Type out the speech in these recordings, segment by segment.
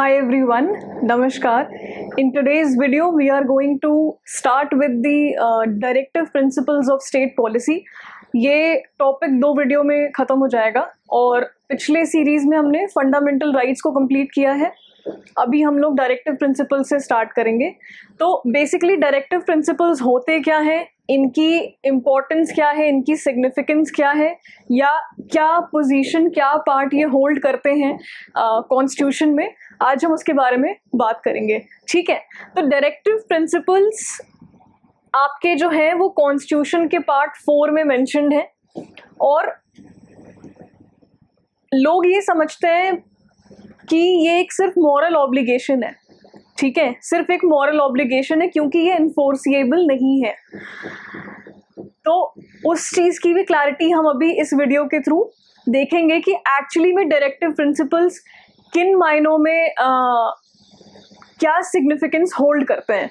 Hi everyone, Namaskar. In today's video, we are going to start with the directive principles of state policy. ये topic 2 video में ख़त्म हो जाएगा और पिछले सीरीज़ में हमने फंडामेंटल राइट्स को कंप्लीट किया है. अभी हम लोग डायरेक्टिव प्रिंसिपल्स से स्टार्ट करेंगे. तो बेसिकली डायरेक्टिव प्रिंसिपल्स होते क्या हैं, इनकी इम्पोर्टेंस क्या है, इनकी सिग्निफिकेंस क्या है, या क्या पोजीशन, क्या पार्ट ये होल्ड करते हैं कॉन्स्टिट्यूशन में, आज हम उसके बारे में बात करेंगे. ठीक है. तो डायरेक्टिव प्रिंसिपल्स आपके जो है वो कॉन्स्टिट्यूशन के पार्ट 4 में मेंशन्ड है और लोग ये समझते हैं कि ये एक सिर्फ मॉरल ऑब्लिगेशन है. ठीक है, सिर्फ एक मॉरल ऑब्लिगेशन है क्योंकि ये इन्फोर्सिएबल नहीं है. तो उस चीज़ की भी क्लैरिटी हम अभी इस वीडियो के थ्रू देखेंगे कि एक्चुअली में डायरेक्टिव प्रिंसिपल्स किन मायनों में क्या सिग्निफिकेंस होल्ड करते हैं.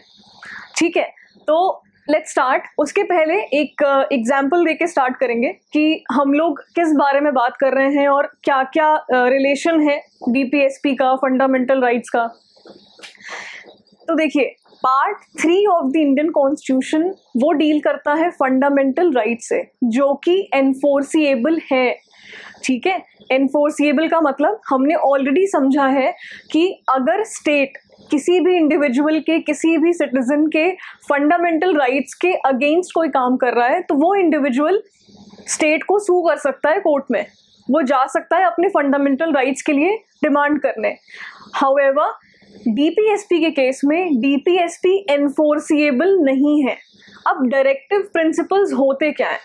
ठीक है, तो लेट्स स्टार्ट. उसके पहले एक एग्जाम्पल देके स्टार्ट करेंगे कि हम लोग किस बारे में बात कर रहे हैं और क्या क्या रिलेशन है डीपीएसपी का, फंडामेंटल राइट्स का. तो देखिए, part 3 of the Indian constitution वो डील करता है फंडामेंटल राइट से, जो कि एनफोर्सिएबल है. ठीक है, एनफोर्सिएबल का मतलब हमने ऑलरेडी समझा है कि अगर स्टेट किसी भी इंडिविजुअल के, किसी भी सिटीजन के फंडामेंटल राइट्स के अगेंस्ट कोई काम कर रहा है तो वो इंडिविजुअल स्टेट को सू कर सकता है कोर्ट में. वो जा सकता है अपने फंडामेंटल राइट्स के लिए डिमांड करने. हाउएवर डीपीएसपी के केस में डीपीएसपी एनफोर्सिएबल नहीं है. अब डायरेक्टिव प्रिंसिपल्स होते क्या हैं,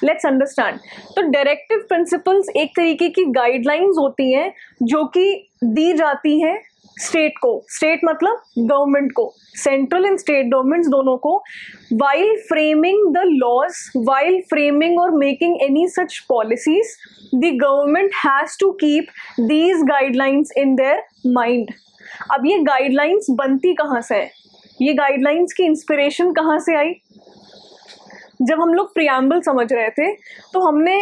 लेट्स अंडरस्टैंड. तो डायरेक्टिव प्रिंसिपल्स एक तरीके की गाइडलाइंस होती हैं जो कि दी जाती हैं स्टेट को. स्टेट मतलब गवर्नमेंट को, सेंट्रल एंड स्टेट गवर्नमेंट्स दोनों को, while framing the laws, while framing और making any such policies, the government has to keep these guidelines in their mind. अब ये गाइडलाइंस बनती कहाँ से है, ये गाइडलाइंस की इंस्पिरेशन कहाँ से आई? जब हम लोग प्रियम्बल समझ रहे थे तो हमने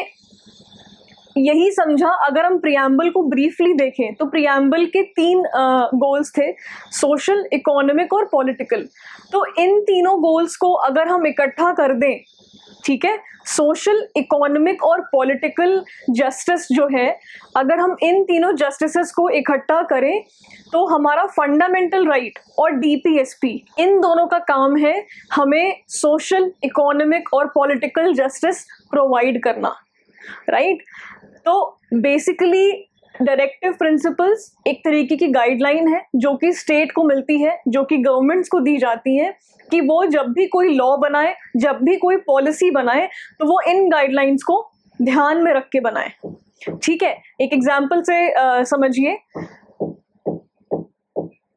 यही समझा. अगर हम प्रियम्बल को ब्रीफली देखें तो प्रियम्बल के 3 गोल्स थे, सोशल, इकोनॉमिक और पॉलिटिकल. तो इन तीनों गोल्स को अगर हम इकट्ठा कर दें, ठीक है, सोशल, इकोनॉमिक और पॉलिटिकल जस्टिस जो है, अगर हम इन तीनों जस्टिसेस को इकट्ठा करें तो हमारा फंडामेंटल राइट और डीपीएसपी, इन दोनों का काम है हमें सोशल, इकोनॉमिक और पॉलिटिकल जस्टिस प्रोवाइड करना. राइट. तो बेसिकली डायरेक्टिव प्रिंसिपल्स एक तरीके की गाइडलाइन है जो कि स्टेट को मिलती है, जो कि गवर्नमेंट्स को दी जाती है कि वो जब भी कोई लॉ बनाए, जब भी कोई पॉलिसी बनाए तो वो इन गाइडलाइंस को ध्यान में रख के बनाए. ठीक है, एक एग्जांपल से समझिए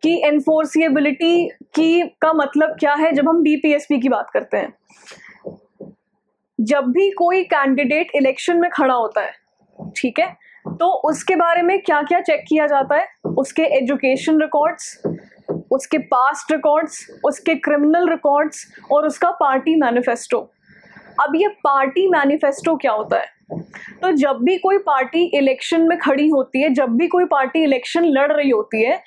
कि एनफोर्सिएबिलिटी की का मतलब क्या है. जब हम डीपीएसपी की बात करते हैं, जब भी कोई कैंडिडेट इलेक्शन में खड़ा होता है, ठीक है, तो उसके बारे में क्या क्या चेक किया जाता है? उसके एजुकेशन रिकॉर्ड्स, उसके पास्ट रिकॉर्ड्स, उसके क्रिमिनल रिकॉर्ड्स और उसका पार्टी मैनिफेस्टो. अब ये पार्टी मैनिफेस्टो क्या होता है? तो जब भी कोई पार्टी इलेक्शन में खड़ी होती है, जब भी कोई पार्टी इलेक्शन लड़ रही होती है,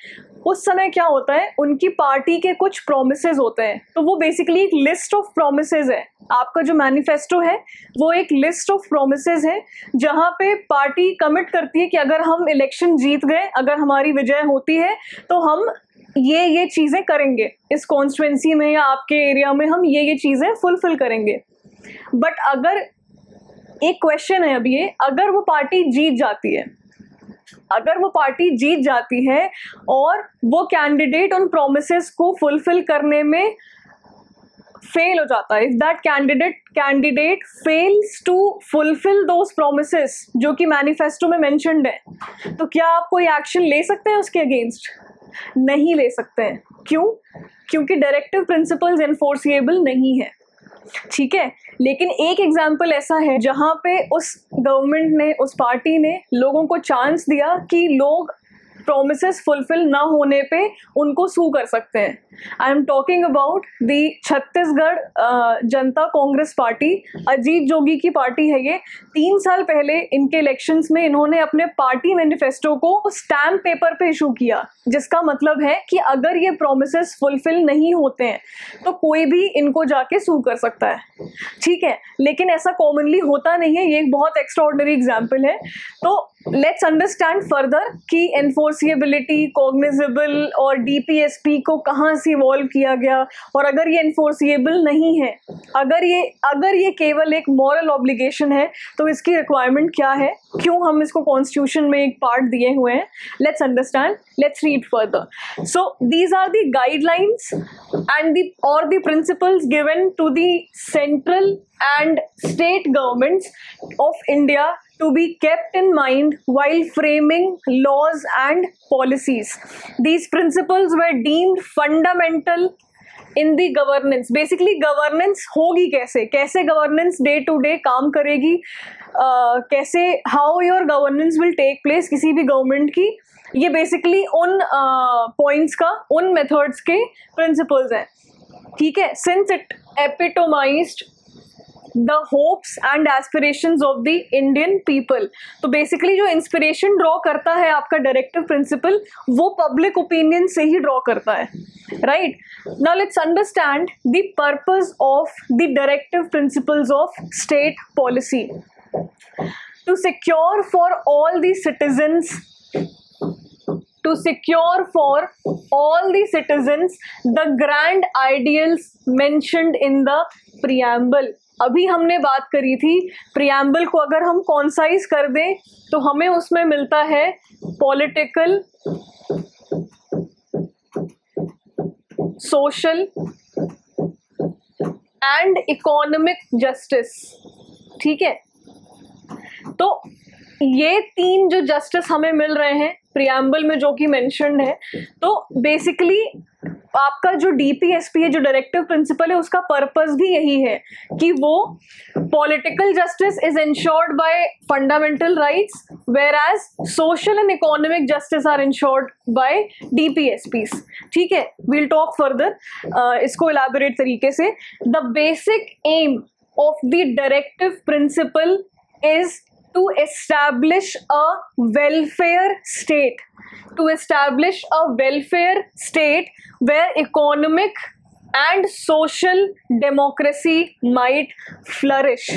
उस समय क्या होता है, उनकी पार्टी के कुछ प्रोमिसेस होते हैं. तो वो बेसिकली एक लिस्ट ऑफ प्रोमिसेस है. आपका जो मैनिफेस्टो है वो एक लिस्ट ऑफ प्रोमिसेस है जहाँ पे पार्टी कमिट करती है कि अगर हम इलेक्शन जीत गए, अगर हमारी विजय होती है तो हम ये चीज़ें करेंगे, इस कॉन्स्टिट्यूएंसी में या आपके एरिया में हम ये चीज़ें फुलफिल करेंगे. बट अगर एक क्वेश्चन है अभी ये, अगर वो पार्टी जीत जाती है, अगर वो पार्टी जीत जाती है और वो कैंडिडेट उन प्रोमिसेस को फुलफिल करने में फेल हो जाता है, if that candidate fails to fulfil those promises जो कि मैनिफेस्टो में मेंशन्ड है, तो क्या आप कोई एक्शन ले सकते हैं उसके अगेंस्ट? नहीं ले सकते हैं. क्यों? क्योंकि डायरेक्टिव प्रिंसिपल्स एनफोर्सिएबल नहीं है. ठीक है, लेकिन एक एग्जाम्पल ऐसा है जहाँ पे उस गवर्नमेंट ने, उस पार्टी ने लोगों को चांस दिया कि लोग प्रोमिसेस फुलफिल ना होने पे उनको सू कर सकते हैं। I am talking about the Chhattisgarh Janata Congress party, Ajit Jogi की पार्टी है ये। 3 साल पहले इनके इलेक्शंस में इन्होंने अपने पार्टी मैनिफेस्टो को स्टैम्प पेपर पे इशू किया, जिसका मतलब है कि अगर ये प्रोमिसेस फुलफिल नहीं होते हैं तो कोई भी इनको जाके सू कर सकता है, ठीक है। लेकिन ऐसा कॉमनली होता नहीं है, ये एक बहुत एक्स्ट्राऑर्डिनरी एग्जाम्पल है। तो लेट्स अंडरस्टैंड फर्दर कि एनफोर्सिएबिलिटी, कॉग्निजेबल और डीपीएसपी को कहाँ से इवॉल्व किया गया, और अगर ये एनफोर्सिएबल नहीं है, अगर ये केवल एक मॉरल ऑब्लिगेशन है तो इसकी रिक्वायरमेंट क्या है, क्यों हम इसको कॉन्स्टिट्यूशन में एक पार्ट दिए हुए हैं। Let's understand, let's read further. So these are the guidelines and the principles given to the central and state governments of India to be kept in mind while framing laws and policies. These principles were deemed fundamental in the governance. Basically governance होगी कैसे governance day to day काम करेगी, कैसे how your governance will take place किसी भी government की, ये basically उन points का, उन methods के principles हैं, ठीक है। Since it epitomized the hopes and aspirations of the Indian people, तो बेसिकली जो इंस्पिरेशन ड्रॉ करता है आपका डायरेक्टिव प्रिंसिपल, वो पब्लिक ओपिनियन से ही ड्रॉ करता है, right. Now let's understand the purpose of the directive principles of state policy. To secure for all the citizens the grand ideals mentioned in the preamble। अभी हमने बात करी थी प्रियम्बल को अगर हम कॉन्साइज कर दें तो हमें उसमें मिलता है political, social and economic justice, ठीक है। तो ये 3 जो जस्टिस हमें मिल रहे हैं प्रियम्बल में जो कि मेंशन्ड है, तो बेसिकली आपका जो डीपीएसपी है, जो डायरेक्टिव प्रिंसिपल है, उसका पर्पस भी यही है कि वो political justice is ensured by fundamental rights, whereas social and economic justice are ensured by DPSPs, ठीक है। वील टॉक फर्दर इसको इलैबोरेट तरीके से। The basic aim of the directive principle is to establish a welfare state, where economic and social democracy might flourish।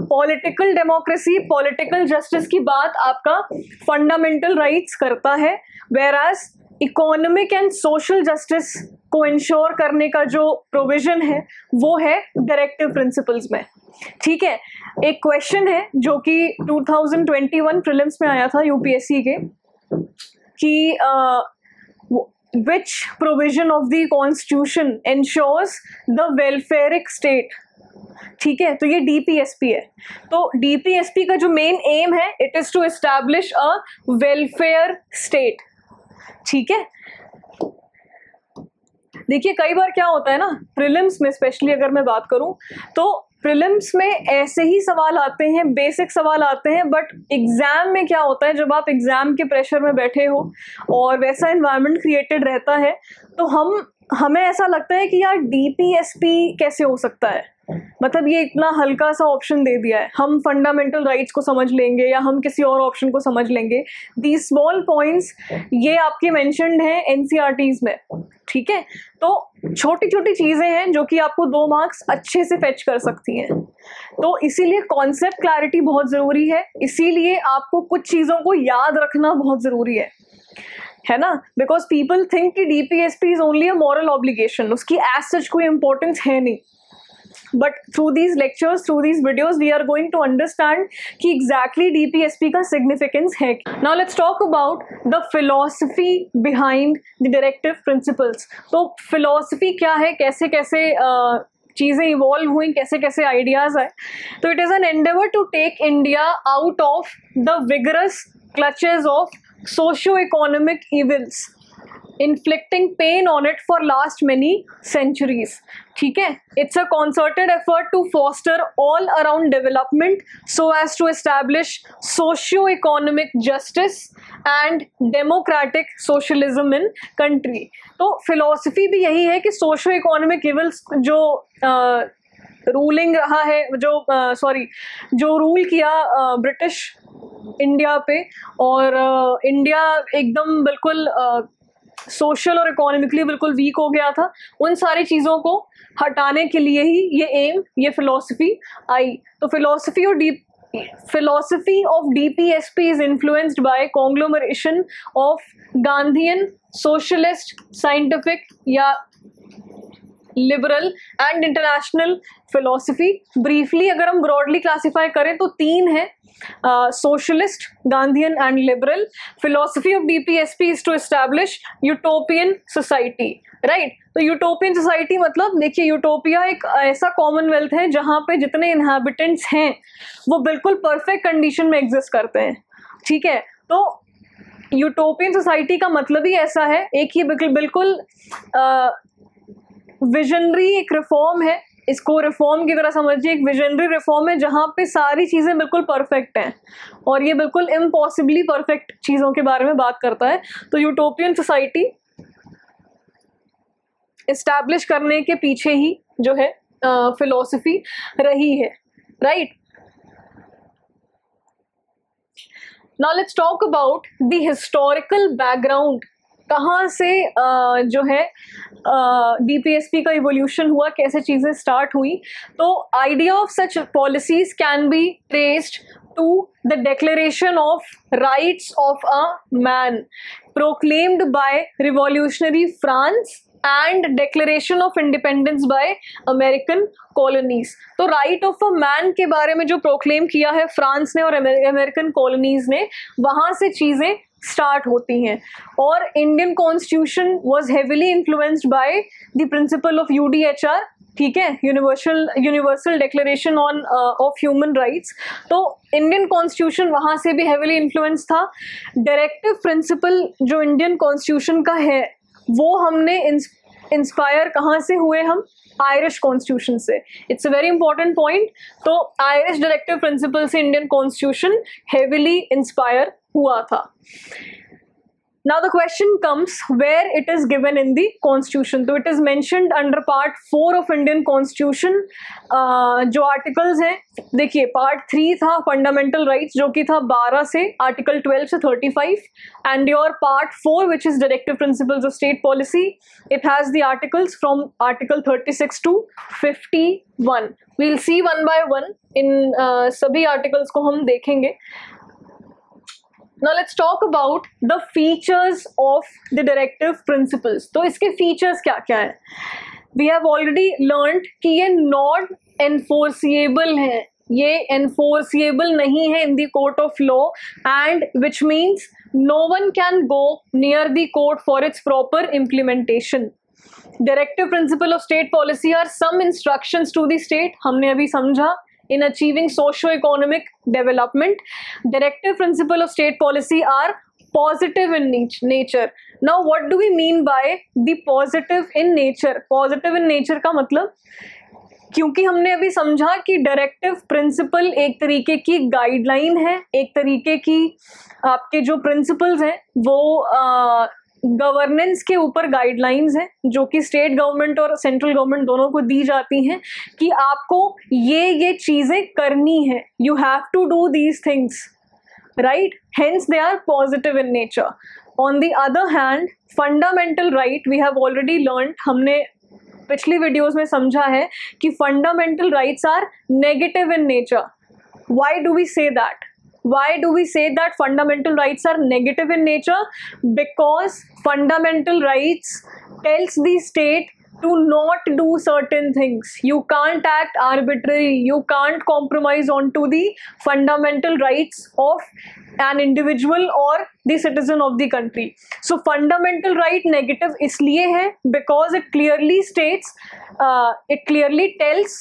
political democracy, political justice की बात आपका fundamental rights करता है, whereas economic and social justice को ensure करने का जो provision है वो है डायरेक्टिव प्रिंसिपल्स में, ठीक है। एक क्वेश्चन है जो कि 2021 प्रीलिम्स में आया था यूपीएससी के, कि which provision of the constitution ensures the welfare state, ठीक है। तो ये डीपीएसपी है। तो डीपीएसपी का जो मेन एम है, it is to establish a welfare state, ठीक है। देखिए कई बार क्या होता है ना, प्रीलिम्स में स्पेशली अगर मैं बात करूं तो प्रीलिम्स में ऐसे ही सवाल आते हैं, बेसिक सवाल आते हैं, बट एग्जाम में क्या होता है, जब आप एग्जाम के प्रेशर में बैठे हो और वैसा एनवायरनमेंट क्रिएटेड रहता है, तो हमें ऐसा लगता है कि यार डीपीएसपी कैसे हो सकता है, मतलब ये इतना हल्का सा ऑप्शन दे दिया है, हम फंडामेंटल राइट्स को समझ लेंगे या हम किसी और ऑप्शन को समझ लेंगे। दी स्मॉल पॉइंट्स ये आपके मेंशन्ड हैं एनसीईआरटीज में, ठीक है। तो छोटी छोटी चीज़ें हैं जो कि आपको 2 मार्क्स अच्छे से फेच कर सकती हैं। तो इसीलिए कॉन्सेप्ट क्लैरिटी बहुत ज़रूरी है, इसीलिए आपको कुछ चीज़ों को याद रखना बहुत ज़रूरी है ना। बिकॉज पीपल थिंक कि DPSP is only a moral obligation, उसकी एज सच कोई इंपॉर्टेंस है नहीं। But through these lectures, through these videos, we are going to understand कि exactly DPSP का significance है। Now let's talk about the philosophy behind the directive principles। तो philosophy क्या है, कैसे कैसे चीज़ें इवॉल्व हुई, कैसे कैसे आइडियाज़ आए। तो it is an endeavor to take India out of the vigorous clutches of socio-economic evils। inflicting pain on it for last many centuries. ठीक है, it's a concerted effort to foster all around development so as to establish socio-economic justice and democratic socialism in country. तो philosophy भी यही है कि socio-economic evils जो ruling रहा है, जो रूल किया ब्रिटिश इंडिया पे, और इंडिया एकदम बिल्कुल सोशल और इकोनॉमिकली बिल्कुल वीक हो गया था, उन सारी चीज़ों को हटाने के लिए ही ये फिलॉसफी आई. तो philosophy of DPSP is influenced by conglomeration of Gandhian, socialist, scientific या liberal and international philosophy. Briefly अगर हम ब्रॉडली क्लासीफाई करें तो तीन है, socialist, Gandhian and liberal. Philosophy of DPSP is to establish utopian society, right. तो utopian society मतलब देखिए, यूटोपिया एक ऐसा कॉमनवेल्थ है जहाँ पे जितने इनहैबिटेंट्स हैं वो बिल्कुल परफेक्ट कंडीशन में एग्जिस्ट करते हैं. ठीक है, तो यूटोपियन सोसाइटी का मतलब ही ऐसा है, एक ही बिल्कुल विजनरी एक रिफॉर्म है, इसको रिफॉर्म की तरह समझिए, एक विजनरी रिफॉर्म है जहाँ पे सारी चीज़ें बिल्कुल परफेक्ट हैं, और ये बिल्कुल इम्पॉसिबली परफेक्ट चीज़ों के बारे में बात करता है. तो यूटोपियन सोसाइटी इस्टेब्लिश करने के पीछे ही जो है फिलॉसफी रही है, right. Now let's talk about the historical background. कहाँ से जो है DPSP का इवोल्यूशन हुआ, कैसे चीज़ें स्टार्ट हुई. तो idea of such policies can be traced to the Declaration of Rights of a Man proclaimed by revolutionary France and Declaration of Independence by American colonies. तो राइट ऑफ अ मैन के बारे में जो proclaim किया है France ने और American colonies ने, वहाँ से चीज़ें स्टार्ट होती हैं. और Indian constitution was heavily influenced by the principle of UDHR, ठीक है, universal declaration of human rights. तो इंडियन कॉन्स्टिट्यूशन वहाँ से भी हेविली इन्फ्लुएंस था. डायरेक्टिव प्रिंसिपल जो इंडियन कॉन्स्टिट्यूशन का है वो हमने इंस्पायर कहाँ से हुए, हम आयरिश कॉन्स्टिट्यूशन से. It's a very important point. तो आयरिश डायरेक्टिव प्रिंसिपल से इंडियन कॉन्स्टिट्यूशन हेविली इंस्पायर हुआ था. Now the question comes where it is given in the constitution. So it is mentioned under part 4 of Indian constitution. जो articles हैं, देखिए part 3 था fundamental rights जो कि था 12 से article 12 से 35, and your part 4 which is directive principles of state policy, it has the articles from article 36 to 51. We'll see one by one in सभी articles को हम देखेंगे. Now let's talk about the features of the directive principles. तो इसके features क्या क्या हैं? We have already learned कि ये not enforceable है, ये enforceable नहीं है in the court of law, and which means no one can go near the court for its proper implementation. Directive principle of state policy are some instructions to the state, हमने अभी समझा, in achieving socio-economic development. Directive principle of state policy are positive in nature. Now what do we mean by the positive in nature? Positive in nature का मतलब, क्योंकि हमने अभी समझा कि डायरेक्टिव प्रिंसिपल एक तरीके की गाइडलाइन है, एक तरीके की आपके जो प्रिंसिपल्स हैं वो गवर्नेंस के ऊपर गाइडलाइंस हैं जो कि स्टेट गवर्नमेंट और सेंट्रल गवर्नमेंट दोनों को दी जाती हैं कि आपको ये चीज़ें करनी है, you have to do these things, right. Hence they are positive in nature. On the other hand fundamental right we have already learn, हमने पिछली वीडियोज में समझा है कि fundamental rights are negative in nature. Why do we say that? Why do we say that fundamental rights are negative in nature? Because fundamental rights tells the state to not do certain things. You can't act arbitrarily. You can't compromise onto the fundamental rights of an individual or the citizen of the country. So fundamental right negative इसलिए है because it clearly states, it clearly tells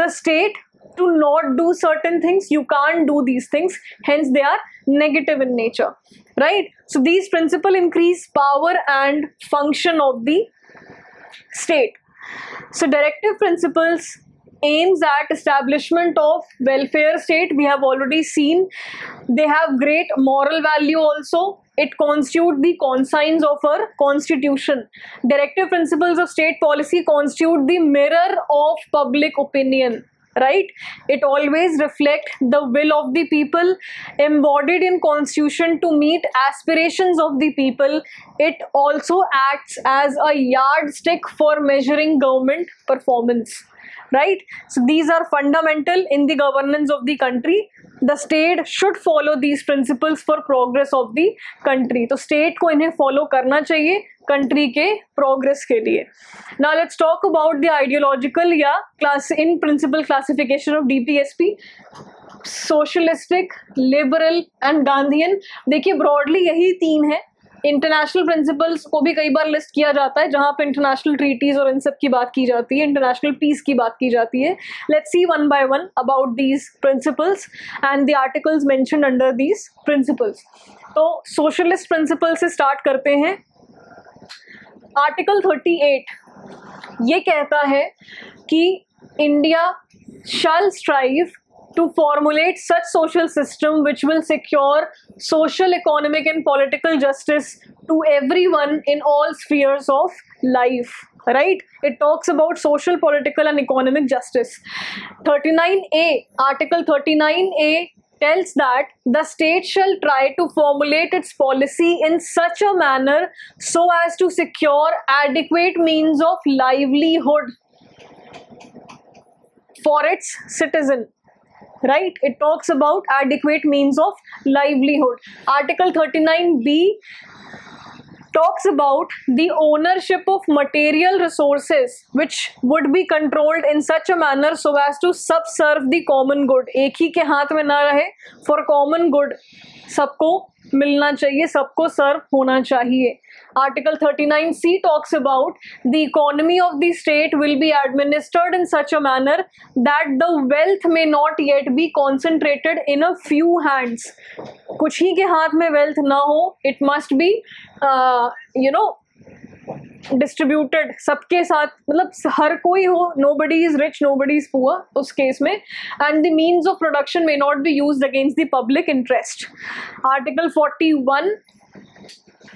the state to not do certain things. You can't do these things, hence they are negative in nature, right? So these principles increase power and function of the state. So directive principles aims at establishment of welfare state. We have already seen they have great moral value also. It constitute the conscience of our constitution. Directive principles of state policy constitute the mirror of public opinion, right? It always reflect the will of the people embodied in constitution to meet aspirations of the people. It also acts as a yardstick for measuring government performance, right? So these are fundamental in the governance of the country. The state should follow these principles for progress of the country. तो state को इन्हें follow करना चाहिए country के progress के लिए. Now let's talk about the ideological या class in principle classification of DPSP. Socialistic, liberal and Gandhian. देखिए broadly यही तीन है. इंटरनेशनल प्रिंसिपल्स को भी कई बार लिस्ट किया जाता है जहां पे इंटरनेशनल ट्रीटीज और इन सब की बात की जाती है, इंटरनेशनल पीस की बात की जाती है. Let's see one by one about these principles and the articles mentioned under these principles. तो सोशलिस्ट प्रिंसिपल से स्टार्ट करते हैं. आर्टिकल 38 ये कहता है कि India shall strive to formulate such social system which will secure social, economic and political justice to everyone in all spheres of life, right? It talks about social, political and economic justice. 39A, Article 39A tells that the state shall try to formulate its policy in such a manner so as to secure adequate means of livelihood for its citizen. Right? It talks about adequate means of livelihood. Article 39B talks about the ownership of material resources which would be controlled in such a manner so as to subserve the common good. एक ही के हाथ में ना रहे, for common good. सबको मिलना चाहिए, सबको सर्व होना चाहिए. Article 39C talks about the economy of the state will be administered in such a manner that the wealth may not yet be concentrated in a few hands. कुछ ही के हाथ में wealth ना हो, it must be डिस्ट्रीब्यूटेड सबके साथ, मतलब हर कोई हो, nobody is rich, nobody is poor उस केस में, and the means of production may not be used against the public interest. Article 41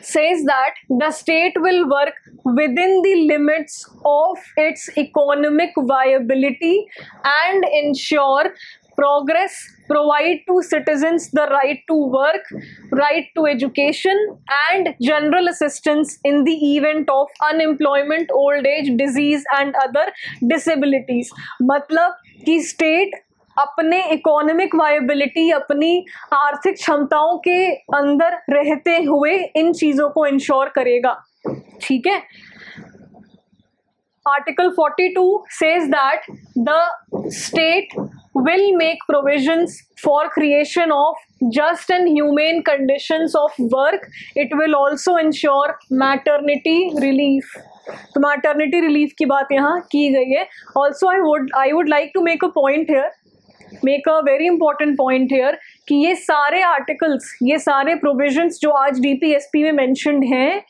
says that the state will work within the limits of its economic viability and ensure progress, provide to citizens the right to work, right to education and general assistance in the event of unemployment, old age, disease and other disabilities. मतलब कि state अपने economic viability, अपनी आर्थिक क्षमताओं के अंदर रहते हुए इन चीज़ों को इंश्योर करेगा. ठीक है. Article 42 says that the state will make provisions for creation of just and humane conditions of work. It will also ensure maternity relief. तो maternity relief की बात यहाँ की गई है. Also I would like to make a point here, make a very important point here कि ये सारे articles, ये सारे provisions जो आज DPSP में mentioned हैं,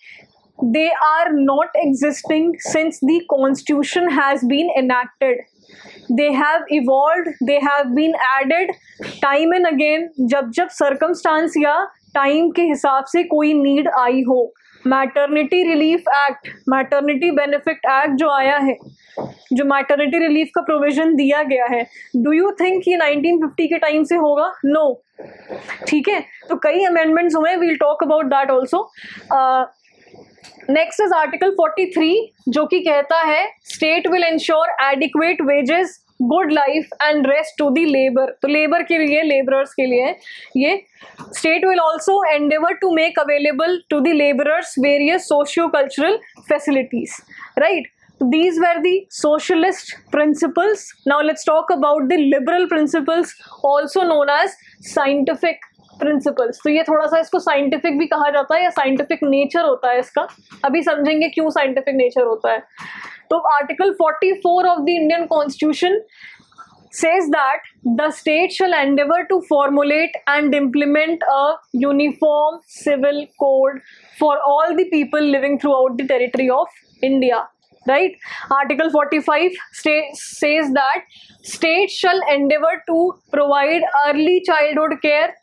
they are not existing since the constitution has been enacted. They have evolved, they have been added time and again जब जब circumstance या time के हिसाब से कोई need आई हो. Maternity relief act, maternity benefit act जो आया है, जो मैटरनिटी रिलीफ का प्रोविजन दिया गया है, डू यू थिंक ये 1950 के टाइम से होगा? नो. ठीक है. तो कई अमेंडमेंट्स हुए, we'll talk about that also. Next is article 43 जो कि कहता है state will ensure adequate wages, good life and rest to the labour. तो लेबर के लिए, लेबरर्स के लिए ये state will also endeavour to make available to the labourers various socio cultural facilities. Right. These were the socialist principles. Now let's talk about the liberal principles, also known as scientific principles. तो ये थोड़ा सा इसको scientific भी कहा जाता है या साइंटिफिक नेचर होता है इसका. अभी समझेंगे क्यों साइंटिफिक नेचर होता है. तो article 44 of the Indian constitution says that the state shall endeavor to formulate and implement a uniform civil code for all the people living throughout the territory of India. Right? Article 45 says that state shall endeavor to provide early childhood care,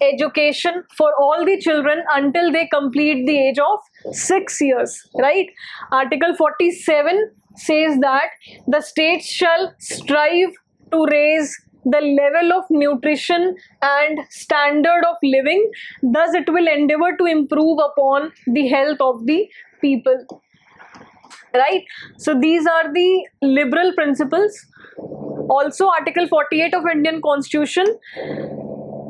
education for all the children until they complete the age of 6 years. Right? Article 47 says that the state shall strive to raise the level of nutrition and standard of living, thus it will endeavor to improve upon the health of the people. Right? So these are the liberal principles. Also, Article 48 of Indian Constitution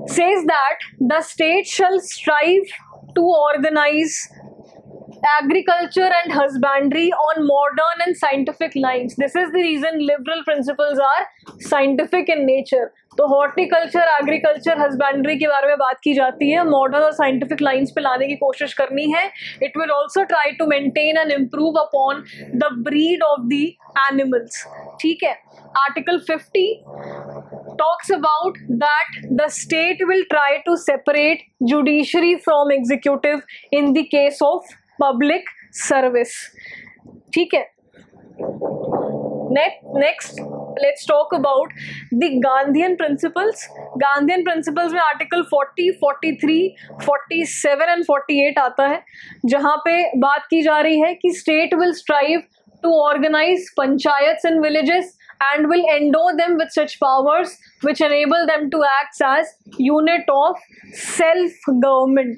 says that the state shall strive to organize agriculture and husbandry on modern and scientific lines. This is the reason liberal principles are scientific in nature. तो horticulture, agriculture, husbandry के बारे में बात की जाती है, modern और scientific lines पे लाने की कोशिश करनी है. It will also try to maintain and improve upon the breed of the animals. ठीक है. Article 50 talks about that the state will try to separate judiciary from executive in the case of public service. ठीक है. Next, let's talk about the Gandhian principles. Gandhian principles में article 40, 43, 47 and 48 आता है, जहाँ पे बात की जा रही है कि state will strive to organize panchayats in villages and will endow them with such powers which enable them to act as unit of self-government.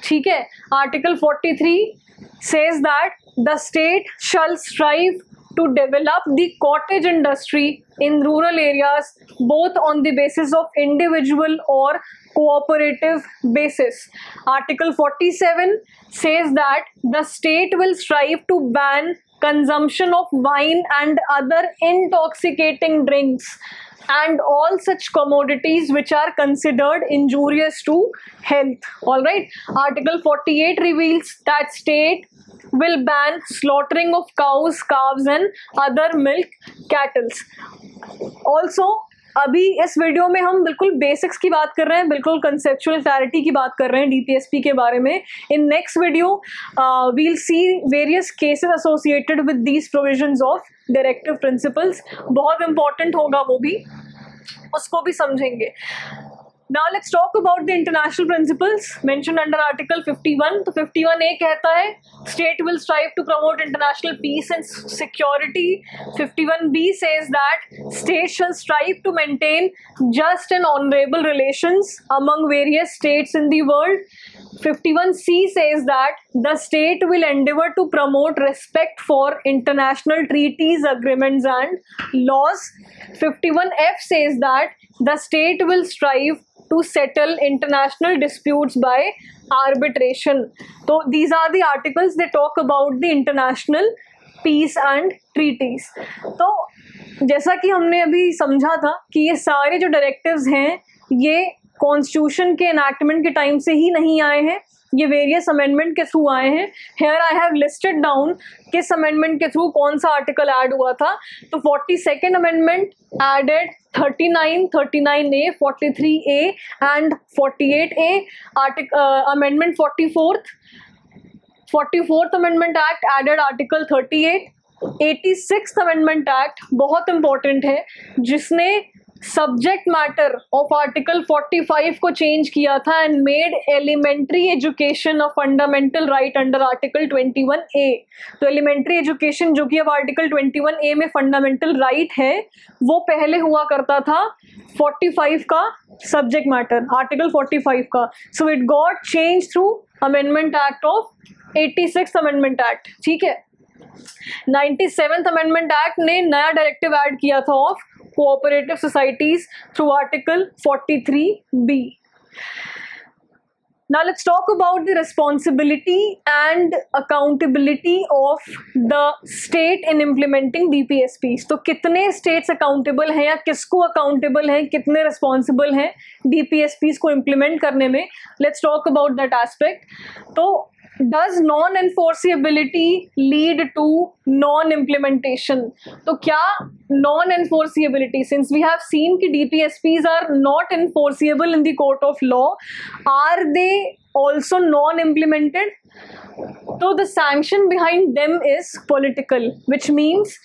ठीक है. Article 43 says that the state shall strive to develop the cottage industry in rural areas both on the basis of individual or cooperative basis. Article 47 says that the state will strive to ban consumption of wine and other intoxicating drinks and all such commodities which are considered injurious to health. All right. Article 48 reveals that state will ban slaughtering of cows, calves and other milk cattle. Also, अभी इस video में हम बिल्कुल basics की बात कर रहे हैं, बिल्कुल कंसेप्चुअल क्लैरिटी की बात कर रहे हैं डीपीएसपी के बारे में. In next video we'll see various cases associated with these provisions of directive principles. बहुत इंपॉर्टेंट होगा वो भी, उसको भी समझेंगे. Now let's talk about the international principles mentioned under Article 51. तो 51A कहता है state will strive to promote international peace and security. 51B says that state shall strive to maintain just and honorable relations among various states in the world. 51C says that the state will endeavor to promote respect for international treaties, agreements and laws. 51F says that the state will strive to settle international disputes by arbitration. So these are the articles that talk about the international peace and treaties. तो जैसा कि हमने अभी समझा था कि ये सारे जो डायरेक्टिव्स हैं ये कॉन्स्टिट्यूशन के एनैक्टमेंट के टाइम से ही नहीं आए हैं, ये वेरियस अमेंडमेंट के थ्रू आए हैं. Here I have listed down किस अमेंडमेंट के थ्रू कौन सा आर्टिकल ऐड हुआ था. तो 42nd amendment added 39, 39A, 43A and 48A. Amendment 44th amendment act added article 38. 86th amendment act बहुत इंपॉर्टेंट है, जिसने सब्जेक्ट मैटर ऑफ आर्टिकल 45 को चेंज किया था and made elementary education a fundamental right under article 21A. तो elementary education जो कि अब आर्टिकल 21A में फंडामेंटल राइट है, वो पहले हुआ करता था 45 का सब्जेक्ट मैटर, आर्टिकल 45 का. So it got change through amendment act of 86th amendment act. ठीक है. 97th अमेंडमेंट एक्ट ने नया डायरेक्टिव ऐड किया था of cooperative societies through Article 43B. Now let's talk about the responsibility and accountability of the state in implementing DPSPs. तो कितने states accountable हैं या किसको accountable हैं, कितने responsible हैं DPSPs को implement करने में. Let's talk about that aspect. तो Does non-enforceability lead to non-implementation? तो क्या non-enforceability, since we have seen कि DPSPs are not enforceable in the court of law, are they also non-implemented? So the sanction behind them is political, which means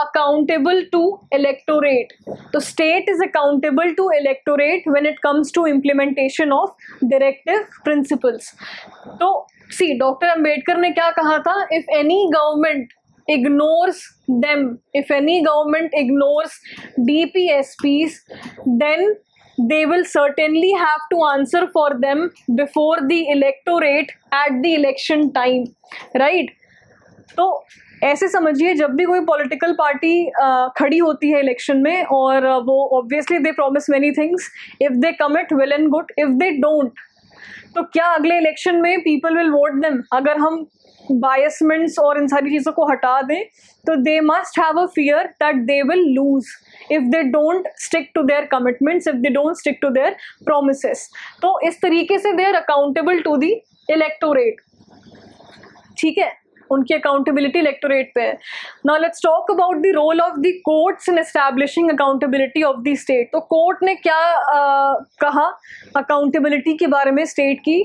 accountable to electorate. So state is accountable to electorate when it comes to implementation of directive principles. तो see, Dr. Ambedkar ने क्या कहा था? If any government ignores them, if any government ignores DPSPs, then they will certainly have to answer for them before the electorate at the election time, right? तो ऐसे समझिए, जब भी कोई पॉलिटिकल पार्टी खड़ी होती है इलेक्शन में, और वो obviously they promise many things, if they commit well and good, if they don't, तो क्या अगले इलेक्शन में पीपल विल वोट देम? अगर हम बायसमेंट्स और इन सारी चीज़ों को हटा दें, तो they must have a fear that they will lose if they don't stick to their commitments, if they don't stick to their promises. तो इस तरीके से they are accountable to the electorate. ठीक है, उनकी accountability electorate पे है. Now let's talk about the role of the courts in establishing accountability of the state. तो court ने क्या कहा accountability के बारे में state की?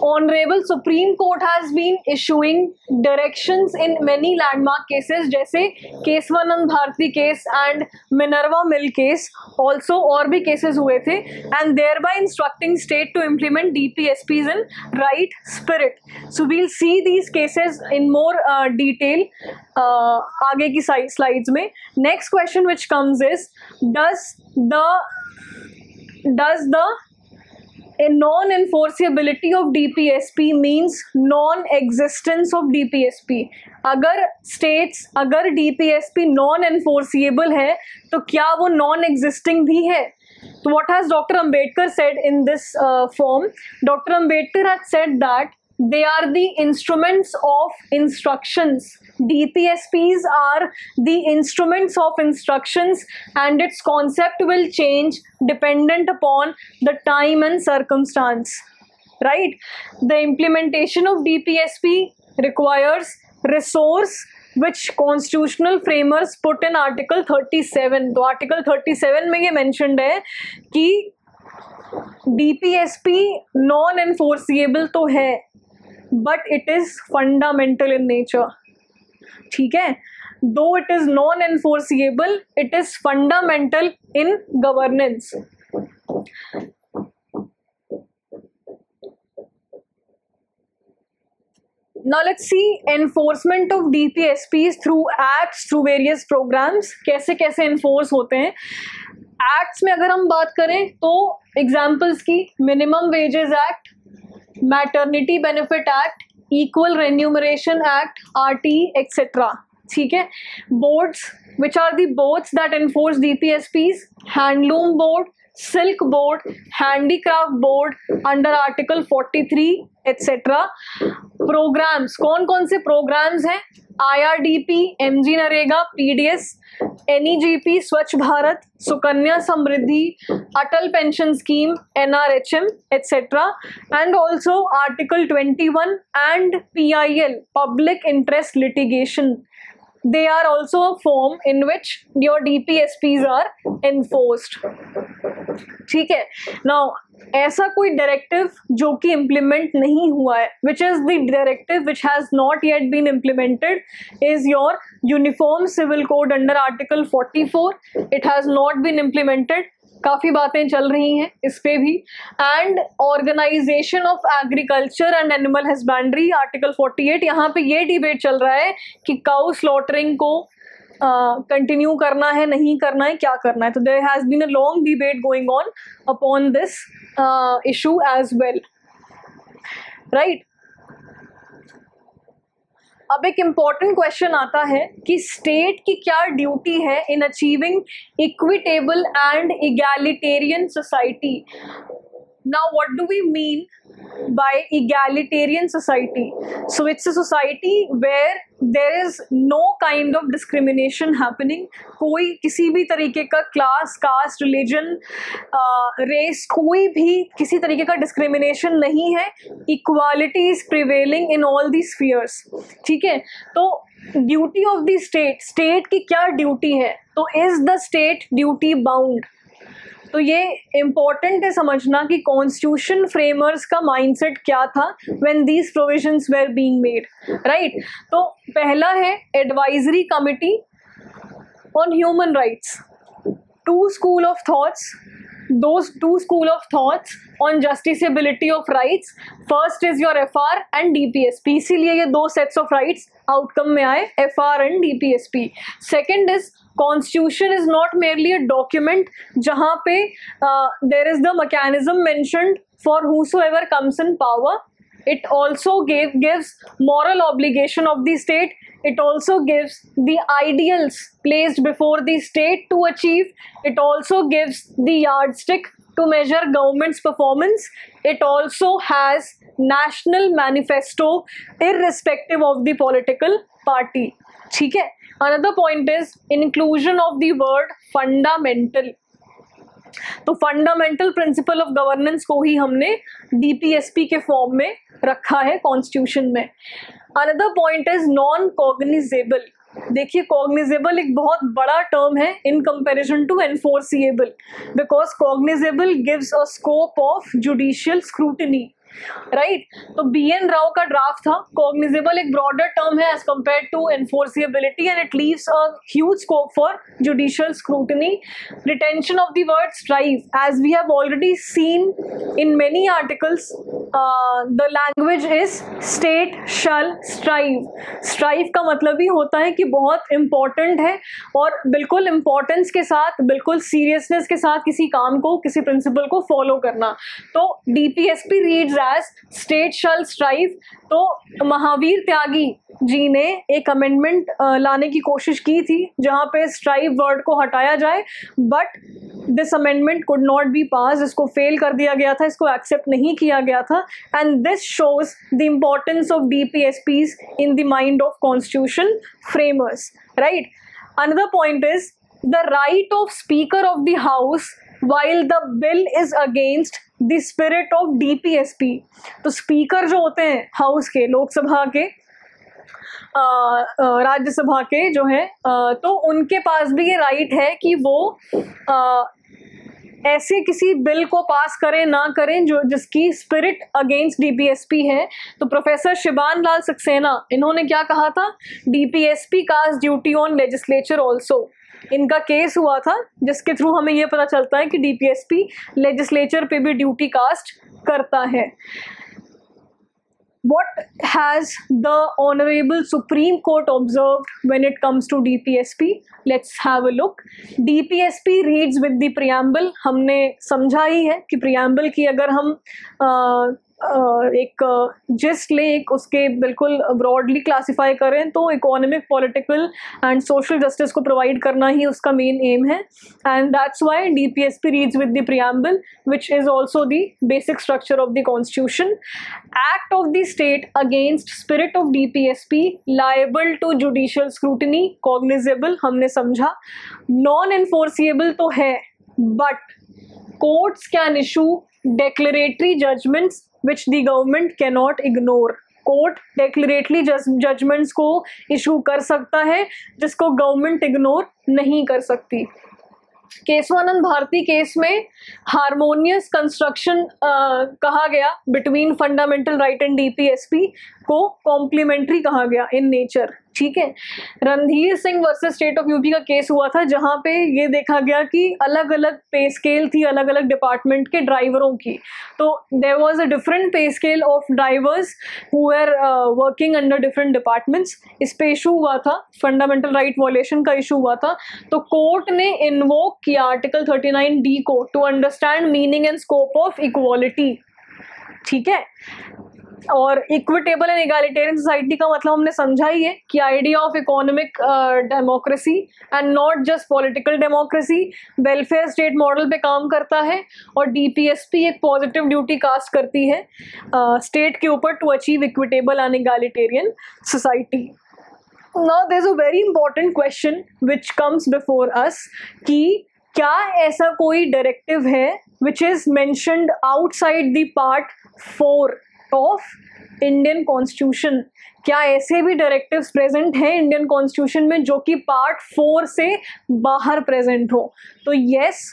Honorable Supreme Court has been issuing directions in many landmark cases, जैसे Kesavananda Bharati case and Minerva mill case, also और भी cases हुए थे, and thereby instructing state to implement DPSPs in right spirit. So we'll see these cases in more detail आगे की slides में. Next question which comes is, does the a non-enforceability of DPSP means non-existence of DPSP? अगर states, अगर DPSP non-enforceable है, तो क्या वो non-existing भी है? So what has Dr. Ambedkar said in this form? Dr. Ambedkar had said that they are the instruments of instructions. DPSPs are the instruments of instructions, and its concept will change dependent upon the time and circumstance, right? The implementation of DPSP requires resource which constitutional framers put in Article 37. तो Article 37 में ये mentioned है कि DPSP non-enforceable तो है, but it is fundamental in nature. ठीक है, though it is non-enforceable, it is fundamental in governance. Now let's see enforcement of DPSPs through acts, through various programs. कैसे कैसे enforce होते हैं? Acts में अगर हम बात करें तो examples की Minimum Wages Act, Maternity Benefit Act, Equal Remuneration Act, RT, etc. ठीक है. Boards, which are the boards that enforce DPSPs? Handloom Board, Silk Board, Handicraft Board under Article 43, etc. Programs, कौन कौन से programs हैं? IRDP, MG NREGA, PDS, NEGP, Swachh Bharat, Sukanya Samriddhi, Atal pension scheme, NRHM, etc. and also Article 21 and PIL, public interest litigation. They are also a form in which your DPSPs are enforced. ठीक है. Now ऐसा कोई directive जो कि इम्प्लीमेंट नहीं हुआ है, which is the directive which has not yet been implemented, is your uniform civil code under article 44. It has not been implemented. काफ़ी बातें चल रही हैं इस पे भी. And organisation of agriculture and animal husbandry, article 48. यहाँ पे ये डिबेट चल रहा है कि काउ स्लॉटरिंग को कंटिन्यू करना है, नहीं करना है, क्या करना है. तो there has been a long debate going on upon this issue as well, right. अब एक इम्पॉर्टेंट क्वेश्चन आता है कि स्टेट की क्या ड्यूटी है in achieving equitable and egalitarian society. Now what do we mean by egalitarian society. So it's a society where there is no kind of discrimination happening. कोई किसी भी तरीके का क्लास, कास्ट, रिलीजन, रेस, कोई भी किसी तरीके का डिस्क्रिमिनेशन नहीं है. Equality is prevailing in all the spheres. ठीक है, तो duty of the state, state की क्या ड्यूटी है, तो is the state duty bound. तो ये इम्पॉर्टेंट है समझना कि कॉन्स्टिट्यूशन फ्रेमर्स का माइंडसेट क्या था when these provisions were being made, right. तो पहला है advisory committee on human rights. Two school of thoughts, those two school of thoughts on justiciability of rights. First is your FR and DPSP. इसीलिए ये दो sets of rights outcome में आए, FR and DPSP. Second is Constitution is not merely a document जहाँ पे there is the mechanism mentioned for whosoever comes in power. It also gives moral obligation of the state. It also gives the ideals placed before the state to achieve. It also gives the yardstick to measure government's performance. It also has national manifesto irrespective of the political party. ठीक है. Another point is inclusion of the word fundamental. तो fundamental principle of governance को ही हमने DPSP के form में रखा है constitution में. Another point is non cognizable. देखिए, कॉग्निजेबल एक बहुत बड़ा टर्म है in comparison to enforceable, because cognizable gives a scope of judicial scrutiny, right. तो BN राव का ड्राफ्ट था. कॉग्निजेबल एक ब्रॉडर टर्म है as compare to enforceability and it leaves a huge scope for judicial scrutiny. Retention of the word strive, as we have already seen in many articles, the language is state shall strive. Strive का मतलब ही होता है कि बहुत important है और बिल्कुल importance के साथ, बिल्कुल सीरियसनेस के साथ किसी काम को, किसी प्रिंसिपल को फॉलो करना. तो DPSP reads as state shall strive. तो महावीर त्यागी जी ने एक अमेंडमेंट लाने की कोशिश की थी जहां पे स्ट्राइव वर्ड को हटाया जाए, but this amendment could not be pass. इसको फेल कर दिया गया था, इसको एक्सेप्ट नहीं किया गया था. And this shows the importance of DPSPs in the mind of constitution framers, right. Another point is the right of speaker of the house while the bill is against the spirit of DPSP. तो speaker जो होते हैं house के, लोकसभा के, राज्यसभा के जो है, तो उनके पास भी ये राइट है कि वो ऐसे किसी बिल को पास करें ना करें जो जिसकी स्पिरिट अगेंस्ट DPSP है. तो प्रोफेसर शिबान लाल सक्सेना, इन्होंने क्या कहा था, DPSP cast duty on legislature also. इनका केस हुआ था जिसके थ्रू हमें ये पता चलता है कि DPSP लेजिस्लेचर पे भी ड्यूटी कास्ट करता है. What has the Honorable Supreme Court observed when it comes to DPSP? Let's have a look. DPSP reads with the preamble. हमने समझा ही है कि preamble की अगर हम एक जिस्ट ले, एक उसके बिल्कुल ब्रॉडली क्लासीफाई करें तो economic, political and social justice को प्रोवाइड करना ही उसका मेन एम है. And that's why DPSP reads with the preamble which is also the basic structure of the constitution. Act of the state against spirit of DPSP liable to judicial scrutiny, cognizable हमने समझा. Non enforceable तो है, but courts can issue declaratory judgments which the government cannot ignore. Court declaratory judgments को issue कर सकता है जिसको government ignore नहीं कर सकती. केशवानंद भारती केस में हारमोनियस कंस्ट्रक्शन कहा गया between fundamental right and DPSP को कॉम्प्लीमेंट्री कहा गया इन नेचर. ठीक है. Randhir Singh versus state of UP का केस हुआ था जहां पे ये देखा गया कि अलग अलग पे स्केल थी अलग अलग डिपार्टमेंट के ड्राइवरों की. तो there was a different pay scale of drivers who were working under different departments. इस पे इशू हुआ था, फंडामेंटल राइट वॉयलेशन का इशू हुआ था. तो कोर्ट ने इन्वोक किया आर्टिकल 39D को to understand meaning and scope of equality. ठीक है. और इक्विटेबल एंड इगैलिटेरियन सोसाइटी का मतलब हमने समझा ही है कि idea of economic democracy and not just political democracy, welfare state model पे काम करता है, और डीपीएसपी एक पॉजिटिव ड्यूटी कास्ट करती है स्टेट के ऊपर to achieve equitable and egalitarian society. Now there's a very important question which comes before us कि क्या ऐसा कोई डायरेक्टिव है which is mentioned outside the part 4 of Indian Constitution. क्या ऐसे भी डायरेक्टिव्स प्रेजेंट हैं इंडियन कॉन्स्टिट्यूशन में जो कि पार्ट 4 से बाहर प्रेजेंट हो? तो yes,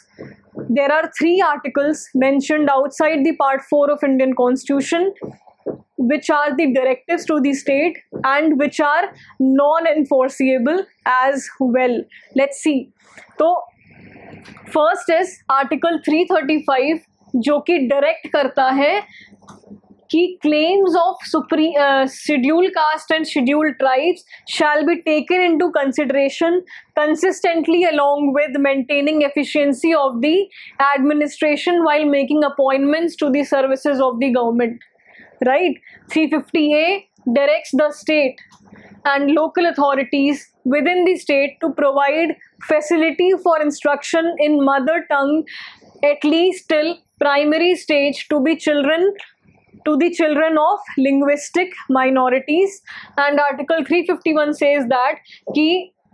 there are 3 articles mentioned outside the part 4 of Indian Constitution which are the directives to the state and which are non-enforceable as well. Let's see. तो first is Article 335 जो कि direct करता है कि claims of scheduled caste and scheduled tribes shall be taken into consideration consistently along with maintaining efficiency of the administration while making appointments to the services of the government. Right? 350A directs the state and local authorities within the state to provide facility for instruction in mother tongue at least till primary stage to the children of linguistic minorities. And Article 351 says that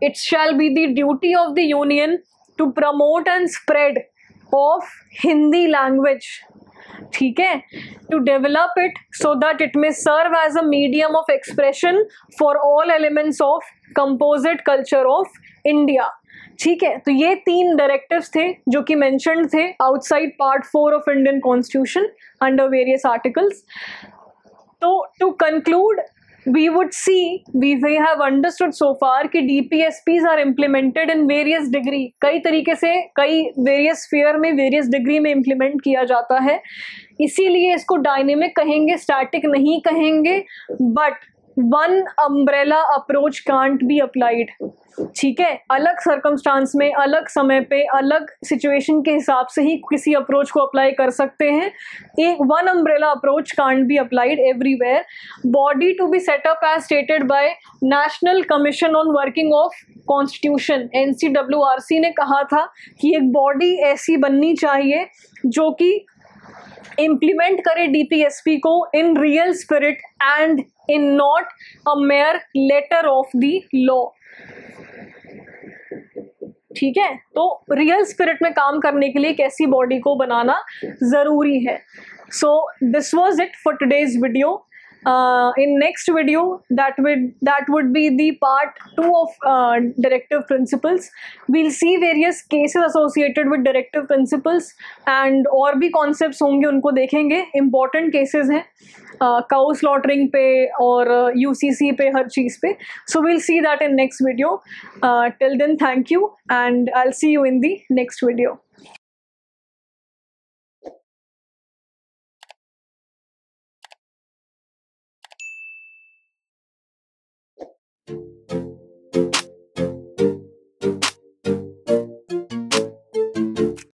it shall be the duty of the union to promote and spread of Hindi language. ठीक है, to develop it so that it may serve as a medium of expression for all elements of composite culture of India. ठीक है, तो ये 3 directives थे जो कि mentioned थे outside part 4 of Indian constitution under various articles. तो to conclude, we would see, we have understood so far कि DPSPs are implemented in various degree. कई तरीके से कई various sphere में various degree में implement किया जाता है, इसीलिए इसको dynamic कहेंगे, static नहीं कहेंगे. But one umbrella approach can't be applied. ठीक है, अलग सर्कमस्टांस में, अलग समय पे, अलग सिचुएशन के हिसाब से ही किसी अप्रोच को अप्लाई कर सकते हैं. एक one umbrella approach can't be applied everywhere. Body to be set up as stated by national commission on working of constitution. NCWRC ने कहा था कि एक बॉडी ऐसी बननी चाहिए जो कि इम्प्लीमेंट करे डीपीएसपी को in real spirit and in not a mere letter of the law. ठीक है, तो रियल स्पिरिट में काम करने के लिए एक ऐसी बॉडी को बनाना ज़रूरी है. So this was it for today's video. In next video, that would be the part 2 of directive principles. We'll see various cases associated with directive principles and और भी concepts होंगे, उनको देखेंगे. Important cases हैं cow slaughtering पे और UCC पे, हर चीज़ पे. So we'll see that in next video. Till then, thank you and I'll see you in the next video.